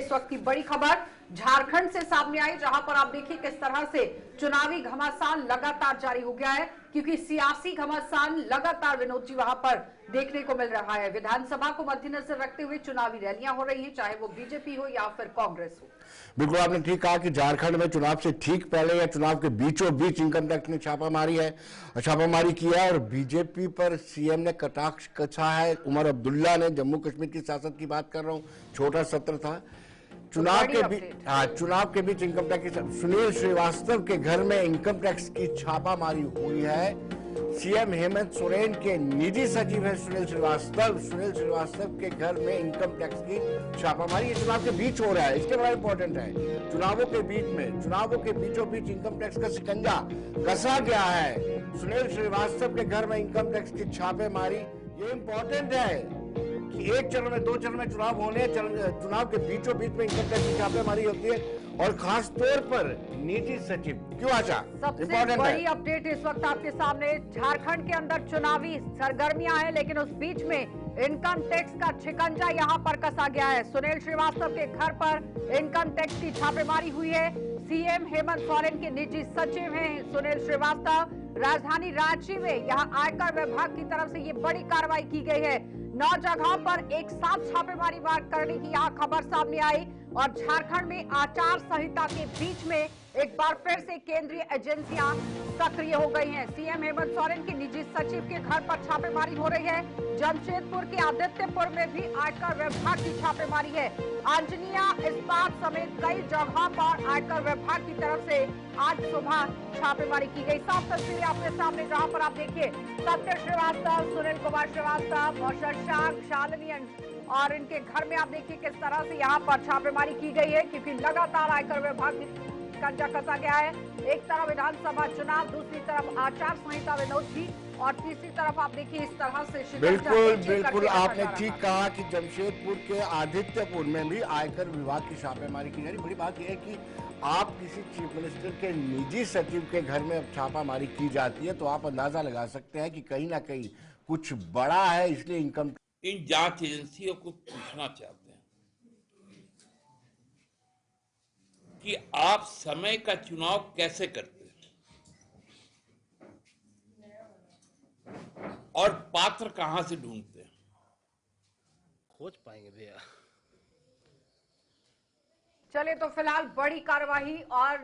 इस वक्त की बड़ी खबर झारखंड से सामने आई, जहां पर आप देखिए किस तरह से चुनावी घमासान लगातार जारी हो गया है, क्योंकि सियासी घमासान लगातार विनोद जी वहां पर देखने को मिल रहा है। विधानसभा को मद्देनजर रखते हुए चुनावी रैलियां हो रही हैं, चाहे वो बीजेपी हो या फिर कांग्रेस हो। बिल्कुल आपने ठीक कहा कि झारखंड में चुनाव से ठीक पहले या चुनाव के बीचों बीच इनकम टैक्स ने छापामारी किया है और बीजेपी पर सीएम ने कटाक्ष कसा है। उमर अब्दुल्ला ने, जम्मू कश्मीर की सियासत की बात कर रहा हूं, छोटा सत्र था। चुनाव के बीच इनकम टैक्स की सुनील श्रीवास्तव के घर में इनकम टैक्स की छापामारी हुई है। सीएम हेमंत सोरेन के निजी सचिव है सुनील श्रीवास्तव के घर में इनकम टैक्स की छापामारी। ये चुनाव के बीच हो रहा है, इसके बड़ा इंपॉर्टेंट है। चुनावों के बीचों बीच इनकम टैक्स का शिकंजा कसा गया है। सुनील श्रीवास्तव के घर में इनकम टैक्स की छापेमारी, ये इंपॉर्टेंट है कि एक चरण में, 2 चरण में चुनाव होने, चुनाव के बीचों बीच में इनकम टैक्स की छापेमारी होती है, और खास तौर पर निजी सचिव। क्यों आशा? सबसे बड़ी अपडेट इस वक्त आपके सामने, झारखंड के अंदर चुनावी सरगर्मियां हैं, लेकिन उस बीच में इनकम टैक्स का शिकंजा यहां पर कसा गया है। सुनील श्रीवास्तव के घर पर इनकम टैक्स की छापेमारी हुई है। सीएम हेमंत सोरेन के निजी सचिव हैं सुनील श्रीवास्तव। राजधानी रांची में यहां आयकर विभाग की तरफ से ये बड़ी कार्रवाई की गई है। 9 जगहों पर एक साथ छापेमारी करने की यहां खबर सामने आई, और झारखंड में आचार संहिता के बीच में एक बार फिर से केंद्रीय एजेंसियां सक्रिय हो गई हैं। सीएम हेमंत सोरेन के निजी सचिव के घर पर छापेमारी हो रही है। जमशेदपुर के आदित्यपुर में भी आयकर विभाग की छापेमारी है। अंजनिया इस्पात समेत कई जगहों पर आयकर विभाग की तरफ से आज सुबह छापेमारी की गई। साफ तस्वीरें आपके सामने, जहां पर आप देखिए सत्य श्रीवास्तव, सुनील कुमार श्रीवास्तव और शशांक शालिनी और इनके घर में आप देखिए किस तरह से यहाँ पर छापेमारी की गई है, क्योंकि लगातार आयकर विभाग शिकंजा कसा गया है। एक तरफ विधानसभा चुनाव, दूसरी तरफ आचार संहिता विनोद जी, और तीसरी तरफ आप देखिए इस तरह से बिल्कुल आपने ठीक कहा कि जमशेदपुर के आदित्यपुर में भी आयकर विभाग की छापेमारी की जा रही। बड़ी बात यह है कि आप किसी चीफ मिनिस्टर के निजी सचिव के घर में छापामारी की जाती है, तो आप अंदाजा लगा सकते हैं कि कहीं ना कहीं कुछ बड़ा है। इसलिए इनकम इन जांच एजेंसियों को पूछना चाहते हैं कि आप समय का चुनाव कैसे करते हैं और पात्र कहां से ढूंढते हैं। खोज पाएंगे भैया। चलिए, तो फिलहाल बड़ी कार्यवाही और